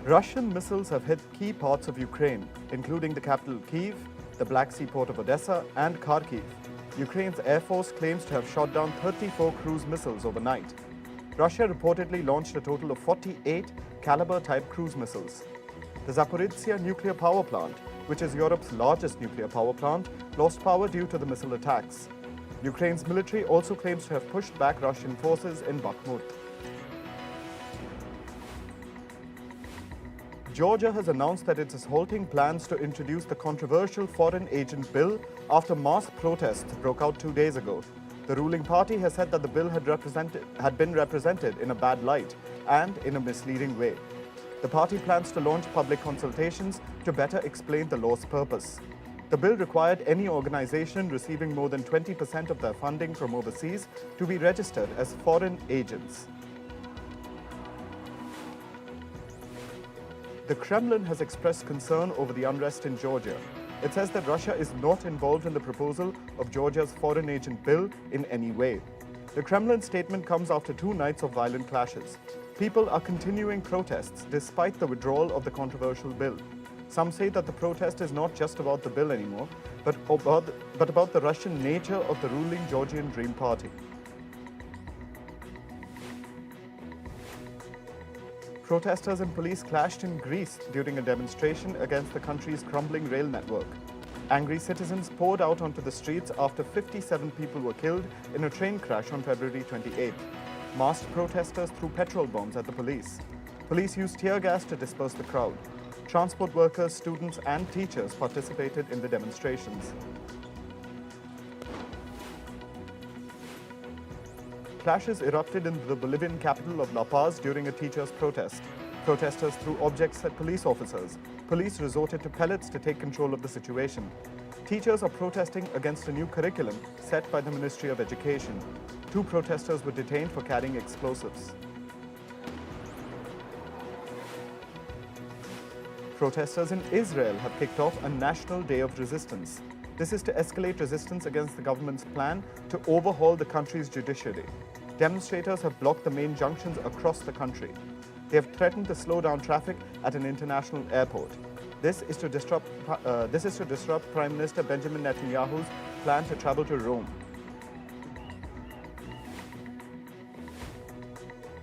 Russian missiles have hit key parts of Ukraine, including the capital Kyiv, the Black Sea port of Odessa, and Kharkiv. Ukraine's Air Force claims to have shot down 34 cruise missiles overnight. Russia reportedly launched a total of 48 Caliber-type cruise missiles. The Zaporizhzhia nuclear power plant, which is Europe's largest nuclear power plant, lost power due to the missile attacks. Ukraine's military also claims to have pushed back Russian forces in Bakhmut. Georgia has announced that it is halting plans to introduce the controversial Foreign Agent Bill after mass protests broke out 2 days ago. The ruling party has said that the bill had been represented in a bad light and in a misleading way. The party plans to launch public consultations to better explain the law's purpose. The bill required any organization receiving more than 20% of their funding from overseas to be registered as foreign agents. The Kremlin has expressed concern over the unrest in Georgia. It says that Russia is not involved in the proposal of Georgia's foreign agent bill in any way. The Kremlin statement comes after 2 nights of violent clashes. People are continuing protests despite the withdrawal of the controversial bill. Some say that the protest is not just about the bill anymore, but about the Russian nature of the ruling Georgian Dream Party. Protesters and police clashed in Greece during a demonstration against the country's crumbling rail network. Angry citizens poured out onto the streets after 57 people were killed in a train crash on February 28th. Masked protesters threw petrol bombs at the police. Police used tear gas to disperse the crowd. Transport workers, students, and teachers participated in the demonstrations. Clashes erupted in the Bolivian capital of La Paz during a teachers' protest. Protesters threw objects at police officers. Police resorted to pellets to take control of the situation. Teachers are protesting against a new curriculum set by the Ministry of Education. 2 protesters were detained for carrying explosives. Protesters in Israel have kicked off a National Day of Resistance. This is to escalate resistance against the government's plan to overhaul the country's judiciary. Demonstrators have blocked the main junctions across the country. They have threatened to slow down traffic at an international airport. This is to disrupt Prime Minister Benjamin Netanyahu's plan to travel to Rome.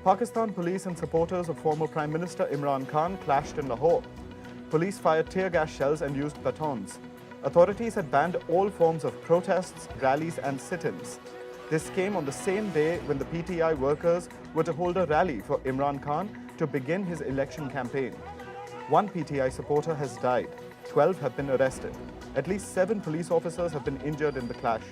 Pakistan police and supporters of former Prime Minister Imran Khan clashed in Lahore. Police fired tear gas shells and used batons. Authorities had banned all forms of protests, rallies, and sit-ins. This came on the same day when the PTI workers were to hold a rally for Imran Khan to begin his election campaign. 1 PTI supporter has died. 12 have been arrested. At least 7 police officers have been injured in the clash.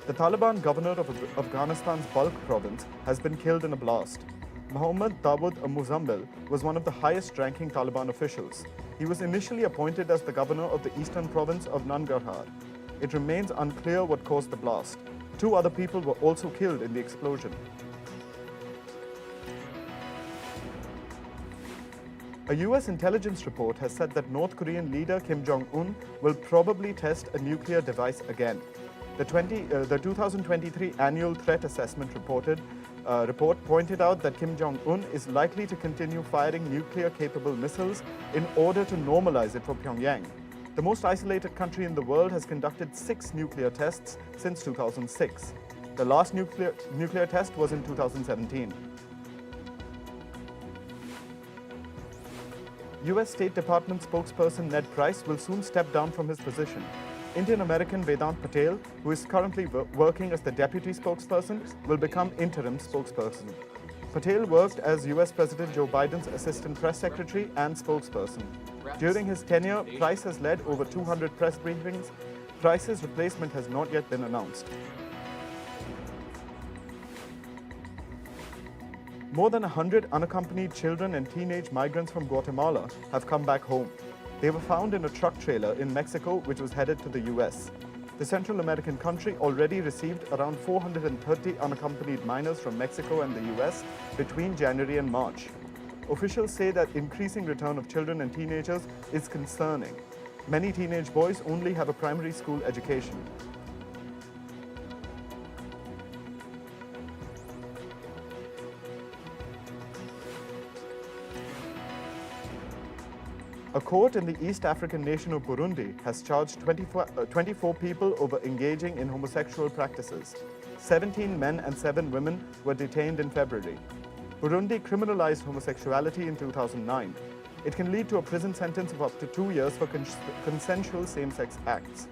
The Taliban governor of Afghanistan's Balkh province has been killed in a blast. Mohammad Dawood Muzambil was one of the highest-ranking Taliban officials. He was initially appointed as the governor of the eastern province of Nangarhar. It remains unclear what caused the blast. 2 other people were also killed in the explosion. A US intelligence report has said that North Korean leader Kim Jong-un will probably test a nuclear device again. The 2023 annual threat assessment report pointed out that Kim Jong-un is likely to continue firing nuclear-capable missiles in order to normalize it for Pyongyang. The most isolated country in the world has conducted 6 nuclear tests since 2006. The last nuclear test was in 2017. US State Department spokesperson Ned Price will soon step down from his position. Indian-American Vedant Patel, who is currently working as the deputy spokesperson, will become interim spokesperson. Patel worked as US President Joe Biden's assistant press secretary and spokesperson. During his tenure, Price has led over 200 press briefings. Price's replacement has not yet been announced. More than 100 unaccompanied children and teenage migrants from Guatemala have come back home. They were found in a truck trailer in Mexico, which was headed to the US. The Central American country already received around 430 unaccompanied minors from Mexico and the US between January and March. Officials say that increasing return of children and teenagers is concerning. Many teenage boys only have a primary school education. A court in the East African nation of Burundi has charged 24 people over engaging in homosexual practices. 17 men and 7 women were detained in February. Burundi criminalized homosexuality in 2009. It can lead to a prison sentence of up to 2 years for consensual same-sex acts.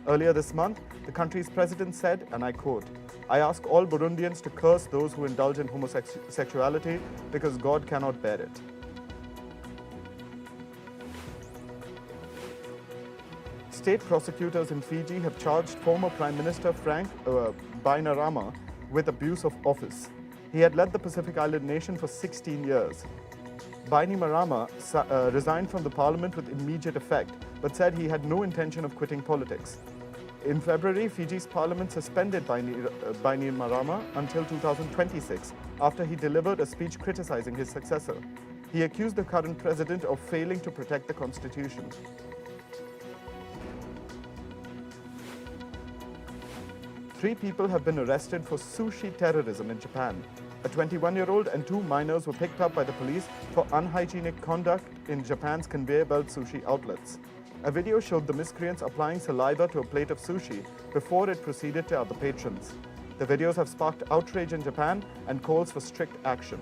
Earlier this month, the country's president said, and I quote, "I ask all Burundians to curse those who indulge in homosexuality because God cannot bear it." State prosecutors in Fiji have charged former Prime Minister Frank Bainimarama with abuse of office. He had led the Pacific Island nation for 16 years. Bainimarama resigned from the parliament with immediate effect, but said he had no intention of quitting politics. In February, Fiji's parliament suspended Bainimarama until 2026 after he delivered a speech criticizing his successor. He accused the current president of failing to protect the constitution. Three people have been arrested for sushi terrorism in Japan. A 21-year-old and 2 minors were picked up by the police for unhygienic conduct in Japan's conveyor belt sushi outlets. A video showed the miscreants applying saliva to a plate of sushi before it proceeded to other patrons. The videos have sparked outrage in Japan and calls for strict action.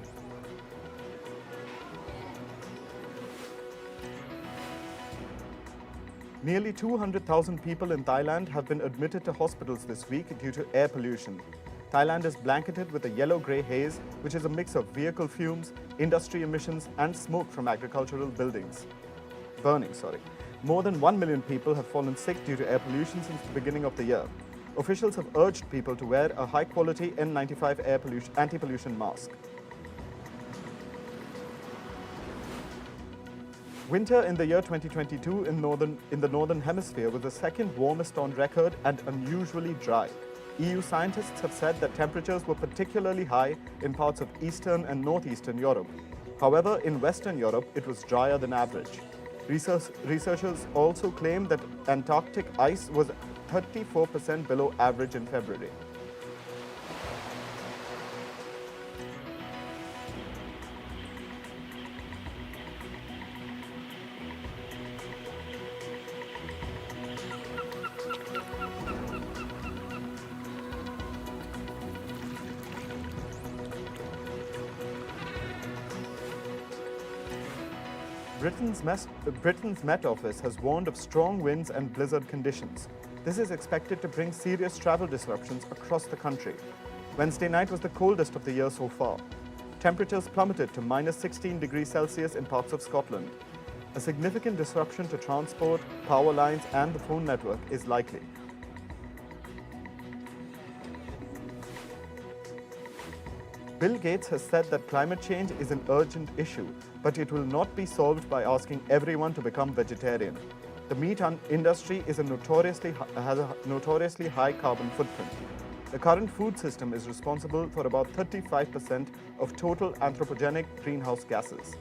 Nearly 200,000 people in Thailand have been admitted to hospitals this week due to air pollution. Thailand is blanketed with a yellow-grey haze, which is a mix of vehicle fumes, industry emissions, and smoke from agricultural burning. More than 1 million people have fallen sick due to air pollution since the beginning of the year. Officials have urged people to wear a high-quality N95 anti-pollution mask. Winter in the year 2022 in the Northern Hemisphere was the second warmest on record and unusually dry. EU scientists have said that temperatures were particularly high in parts of Eastern and Northeastern Europe. However, in Western Europe, it was drier than average. Researchers also claim that Antarctic ice was 34% below average in February. Britain's Met Office has warned of strong winds and blizzard conditions. This is expected to bring serious travel disruptions across the country. Wednesday night was the coldest of the year so far. Temperatures plummeted to -16 degrees Celsius in parts of Scotland. A significant disruption to transport, power lines, and the phone network is likely. Bill Gates has said that climate change is an urgent issue, but it will not be solved by asking everyone to become vegetarian. The meat industry has a notoriously high carbon footprint. The current food system is responsible for about 35% of total anthropogenic greenhouse gases.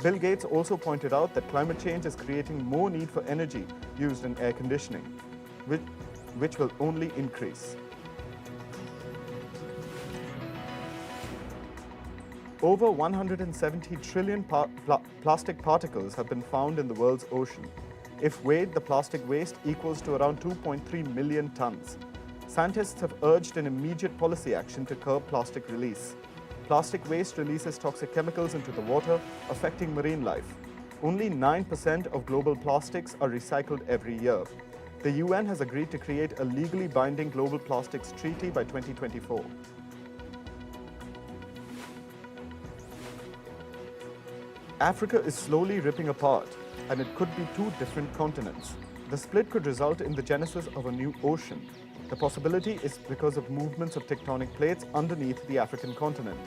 Bill Gates also pointed out that climate change is creating more need for energy used in air conditioning, which will only increase. Over 170 trillion plastic particles have been found in the world's ocean. If weighed, the plastic waste equals to around 2.3 million tons. Scientists have urged an immediate policy action to curb plastic release. Plastic waste releases toxic chemicals into the water, affecting marine life. Only 9% of global plastics are recycled every year. The UN has agreed to create a legally binding global plastics treaty by 2024. Africa is slowly ripping apart, and it could be 2 different continents. The split could result in the genesis of a new ocean. The possibility is because of movements of tectonic plates underneath the African continent.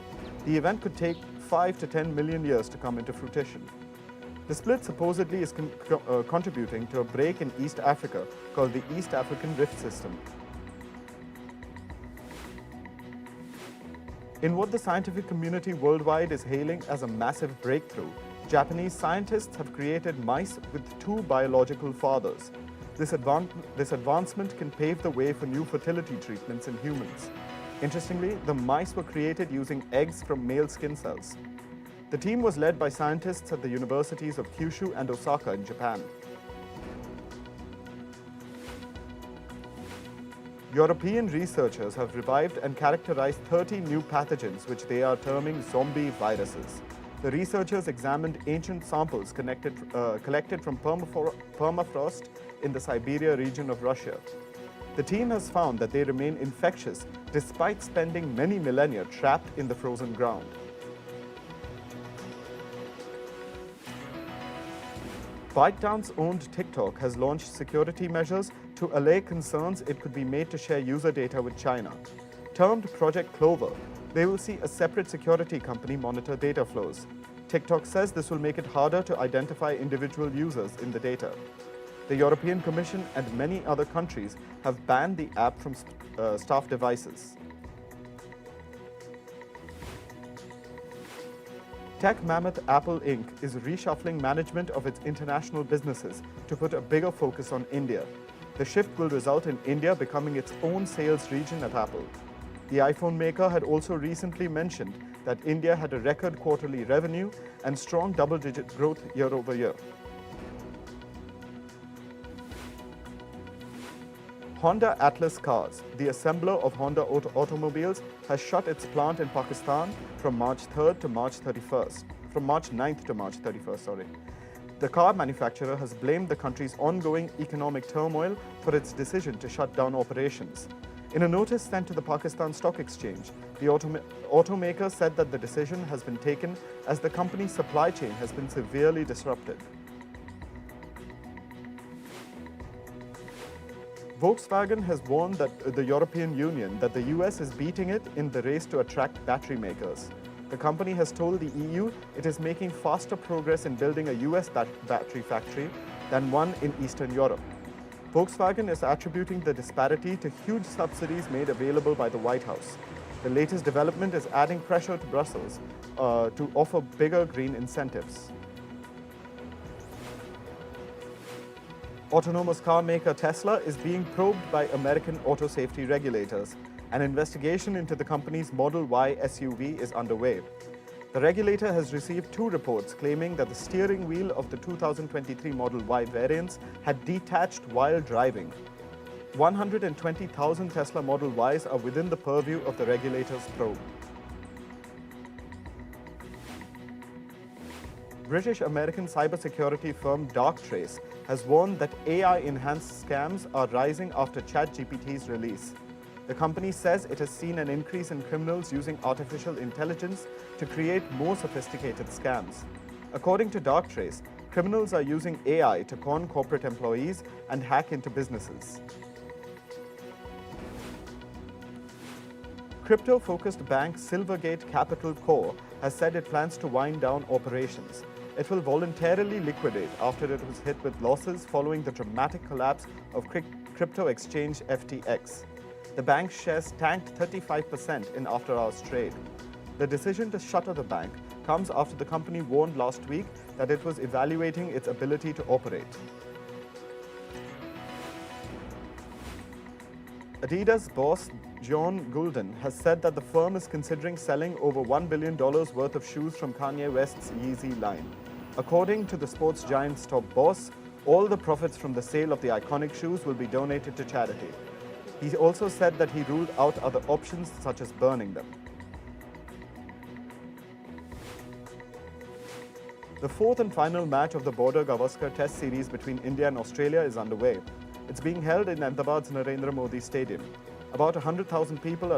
The event could take 5 to 10 million years to come into fruition. The split supposedly is contributing to a break in East Africa called the East African Rift System. In what the scientific community worldwide is hailing as a massive breakthrough, Japanese scientists have created mice with 2 biological fathers. This advancement can pave the way for new fertility treatments in humans. Interestingly, the mice were created using eggs from male skin cells. The team was led by scientists at the universities of Kyushu and Osaka in Japan. European researchers have revived and characterized 30 new pathogens which they are terming zombie viruses. The researchers examined ancient samples collected from permafrost in the Siberia region of Russia. The team has found that they remain infectious despite spending many millennia trapped in the frozen ground. ByteDance-owned TikTok has launched security measures to allay concerns it could be made to share user data with China. Termed Project Clover, they will see a separate security company monitor data flows. TikTok says this will make it harder to identify individual users in the data. The European Commission and many other countries have banned the app from staff devices. Tech mammoth Apple Inc. is reshuffling management of its international businesses to put a bigger focus on India. The shift will result in India becoming its own sales region at Apple. The iPhone maker had also recently mentioned that India had a record quarterly revenue and strong double-digit growth year over year. Honda Atlas Cars, the assembler of Honda automobiles, has shut its plant in Pakistan from March 9th to March 31st. The car manufacturer has blamed the country's ongoing economic turmoil for its decision to shut down operations. In a notice sent to the Pakistan Stock Exchange, the automaker said that the decision has been taken as the company's supply chain has been severely disrupted. Volkswagen has warned that the European Union that the US is beating it in the race to attract battery makers. The company has told the EU it is making faster progress in building a US battery factory than one in Eastern Europe. Volkswagen is attributing the disparity to huge subsidies made available by the White House. The latest development is adding pressure to Brussels to offer bigger green incentives. Autonomous car maker Tesla is being probed by American auto safety regulators. An investigation into the company's Model Y SUV is underway. The regulator has received 2 reports claiming that the steering wheel of the 2023 Model Y variants had detached while driving. 120,000 Tesla Model Ys are within the purview of the regulator's probe. British-American cybersecurity firm Darktrace has warned that AI-enhanced scams are rising after ChatGPT's release. The company says it has seen an increase in criminals using artificial intelligence to create more sophisticated scams. According to Darktrace, criminals are using AI to con corporate employees and hack into businesses. Crypto-focused bank Silvergate Capital Co. has said it plans to wind down operations. It will voluntarily liquidate after it was hit with losses following the dramatic collapse of crypto exchange FTX. The bank's shares tanked 35% in after-hours trade. The decision to shutter the bank comes after the company warned last week that it was evaluating its ability to operate. Adidas boss John Goulden has said that the firm is considering selling over $1 billion worth of shoes from Kanye West's Yeezy line. According to the sports giant's top boss, all the profits from the sale of the iconic shoes will be donated to charity. He also said that he ruled out other options such as burning them. The 4th and final match of the Border Gavaskar Test series between India and Australia is underway. It's being held in Ahmedabad's Narendra Modi Stadium. About 100,000 people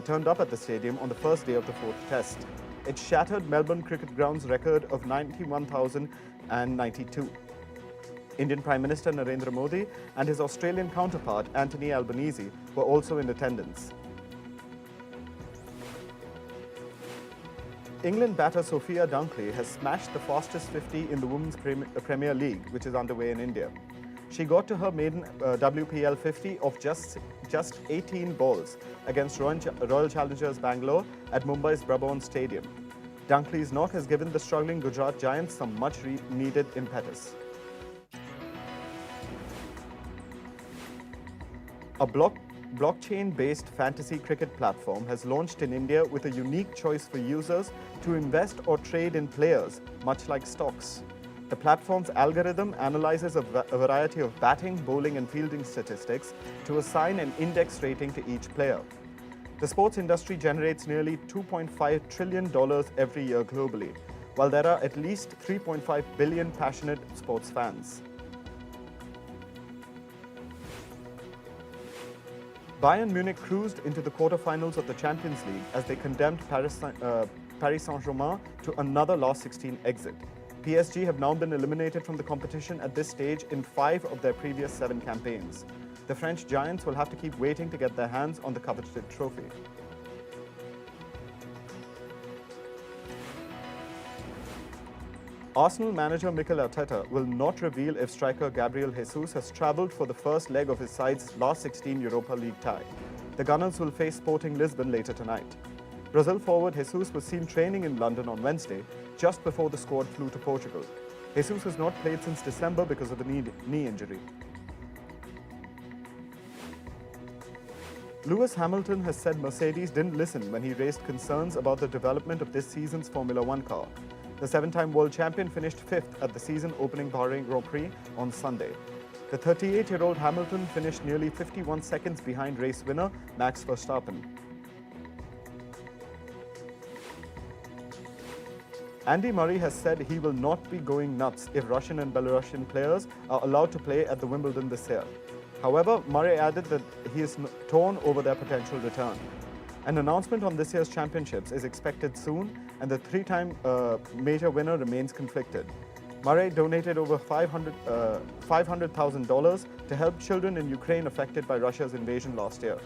turned up at the stadium on the first day of the 4th Test. It shattered Melbourne Cricket Ground's record of 91,092. Indian Prime Minister Narendra Modi and his Australian counterpart Anthony Albanese were also in attendance. England batter Sophia Dunkley has smashed the fastest 50 in the Women's Premier League, which is underway in India. She got to her maiden WPL 50 of just 18 balls against Royal Challengers Bangalore at Mumbai's Brabourne Stadium. Dunkley's knock has given the struggling Gujarat Giants some much-needed impetus. A blockchain-based fantasy cricket platform has launched in India with a unique choice for users to invest or trade in players, much like stocks. The platform's algorithm analyzes a variety of batting, bowling, and fielding statistics to assign an index rating to each player. The sports industry generates nearly $2.5 trillion every year globally, while there are at least 3.5 billion passionate sports fans. Bayern Munich cruised into the quarterfinals of the Champions League as they condemned Paris Saint-Germain to another last 16 exit. PSG have now been eliminated from the competition at this stage in 5 of their previous 7 campaigns. The French giants will have to keep waiting to get their hands on the coveted trophy. Arsenal manager Mikel Arteta will not reveal if striker Gabriel Jesus has travelled for the first leg of his side's last 16 Europa League tie. The Gunners will face Sporting Lisbon later tonight. Brazil forward Jesus was seen training in London on Wednesday, just before the squad flew to Portugal. Jesus has not played since December because of a knee injury. Lewis Hamilton has said Mercedes didn't listen when he raised concerns about the development of this season's Formula One car. The 7-time world champion finished 5th at the season-opening Bahrain Grand Prix on Sunday. The 38-year-old Hamilton finished nearly 51 seconds behind race winner Max Verstappen. Andy Murray has said he will not be going nuts if Russian and Belarusian players are allowed to play at the Wimbledon this year. However, Murray added that he is torn over their potential return. An announcement on this year's championships is expected soon, and the 3-time major winner remains conflicted. Murray donated over $500,000 to help children in Ukraine affected by Russia's invasion last year.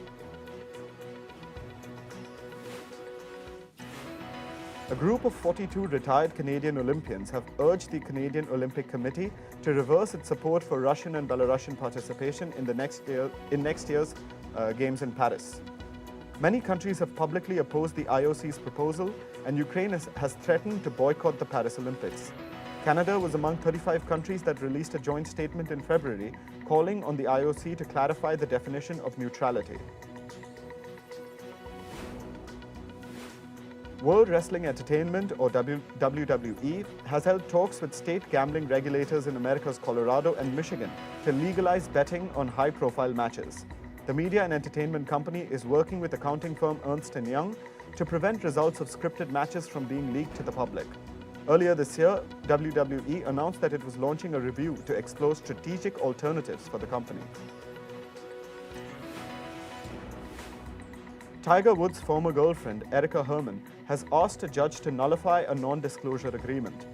A group of 42 retired Canadian Olympians have urged the Canadian Olympic Committee to reverse its support for Russian and Belarusian participation in next year's Games in Paris. Many countries have publicly opposed the IOC's proposal, and Ukraine has threatened to boycott the Paris Olympics. Canada was among 35 countries that released a joint statement in February calling on the IOC to clarify the definition of neutrality. World Wrestling Entertainment, or WWE, has held talks with state gambling regulators in America's Colorado and Michigan to legalize betting on high-profile matches. The media and entertainment company is working with accounting firm Ernst & Young to prevent results of scripted matches from being leaked to the public. Earlier this year, WWE announced that it was launching a review to explore strategic alternatives for the company. Tiger Woods' former girlfriend, Erica Herman, has asked a judge to nullify a non-disclosure agreement.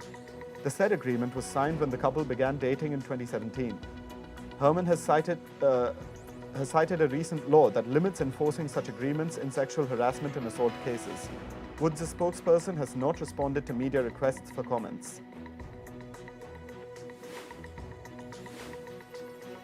The said agreement was signed when the couple began dating in 2017. Herman has cited a recent law that limits enforcing such agreements in sexual harassment and assault cases. Woods' spokesperson has not responded to media requests for comments.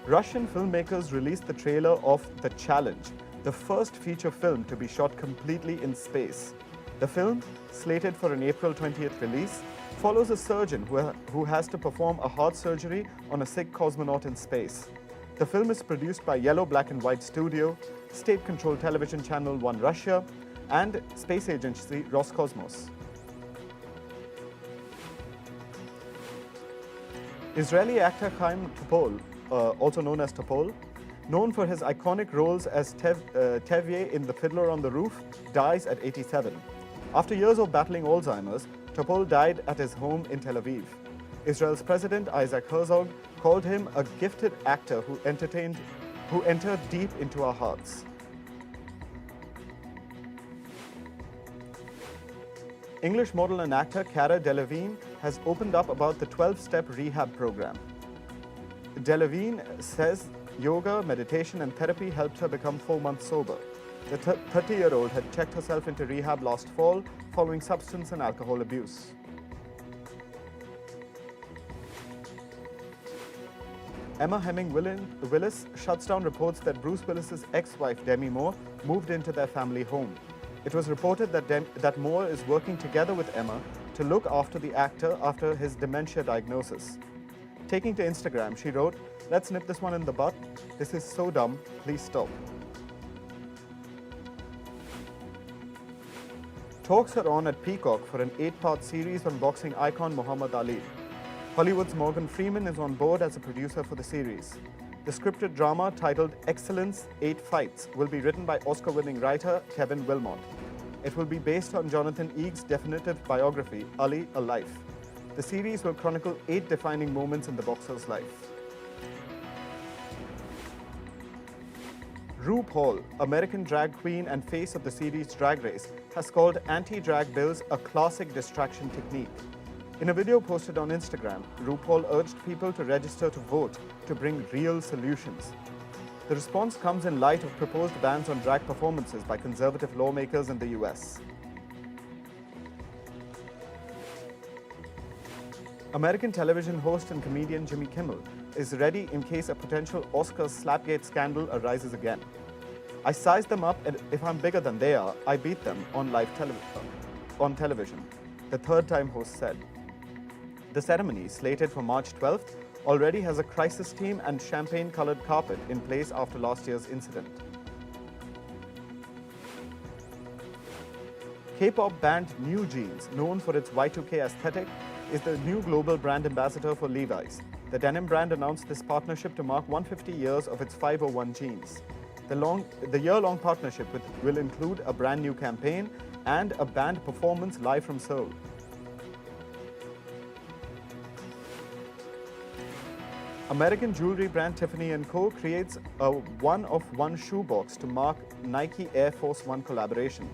Russian filmmakers released the trailer of The Challenge, the first feature film to be shot completely in space. The film, slated for an April 20th release, follows a surgeon who has to perform a heart surgery on a sick cosmonaut in space. The film is produced by Yellow Black and White Studio, state-controlled television channel One Russia, and space agency Roscosmos. Israeli actor Chaim Topol, also known as Topol, known for his iconic roles as Tevye in The Fiddler on the Roof, dies at 87. After years of battling Alzheimer's, Topol died at his home in Tel Aviv. Israel's President Isaac Herzog called him a gifted actor who entered deep into our hearts. English model and actor Cara Delevingne has opened up about the 12-step rehab program. Delevingne says yoga, meditation, and therapy helped her become 4 months sober. The 30-year-old had checked herself into rehab last fall following substance and alcohol abuse. Emma Hemming Willis shuts down reports that Bruce Willis's ex-wife Demi Moore moved into their family home. It was reported that Moore is working together with Emma to look after the actor after his dementia diagnosis. Taking to Instagram, she wrote, "Let's nip this one in the bud. This is so dumb. Please stop." Talks are on at Peacock for an 8-part series on boxing icon Muhammad Ali. Hollywood's Morgan Freeman is on board as a producer for the series. The scripted drama, titled Excellence 8 Fights, will be written by Oscar-winning writer Kevin Wilmot. It will be based on Jonathan Eag's definitive biography, Ali, A Life. The series will chronicle 8 defining moments in the boxer's life. RuPaul, American drag queen and face of the series Drag Race, has called anti-drag bills a classic distraction technique. In a video posted on Instagram, RuPaul urged people to register to vote to bring real solutions. The response comes in light of proposed bans on drag performances by conservative lawmakers in the US. American television host and comedian Jimmy Kimmel is ready in case a potential Oscars Slapgate scandal arises again. "I size them up, and if I'm bigger than they are, I beat them on television," the third-time host said. The ceremony, slated for March 12th, already has a crisis team and champagne-colored carpet in place after last year's incident. K-pop band New Jeans, known for its Y2K aesthetic, is the new global brand ambassador for Levi's. The denim brand announced this partnership to mark 150 years of its 501 jeans. The year-long partnership will include a brand new campaign and a band performance live from Seoul. American jewelry brand Tiffany Co creates a one-of-one shoebox to mark Nike Air Force One collaboration.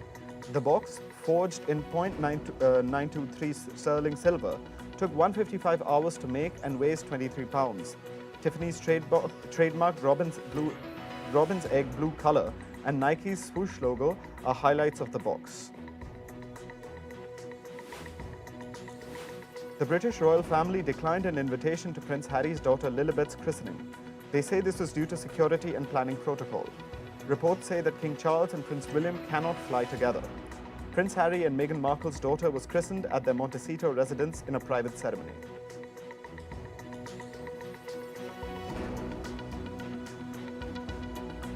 The box, forged in .923 sterling silver, took 155 hours to make and weighs 23 pounds. Tiffany's trademark Robin's egg blue color and Nike's swoosh logo are highlights of the box. The British royal family declined an invitation to Prince Harry's daughter Lilibet's christening. They say this was due to security and planning protocol. Reports say that King Charles and Prince William cannot fly together. Prince Harry and Meghan Markle's daughter was christened at their Montecito residence in a private ceremony.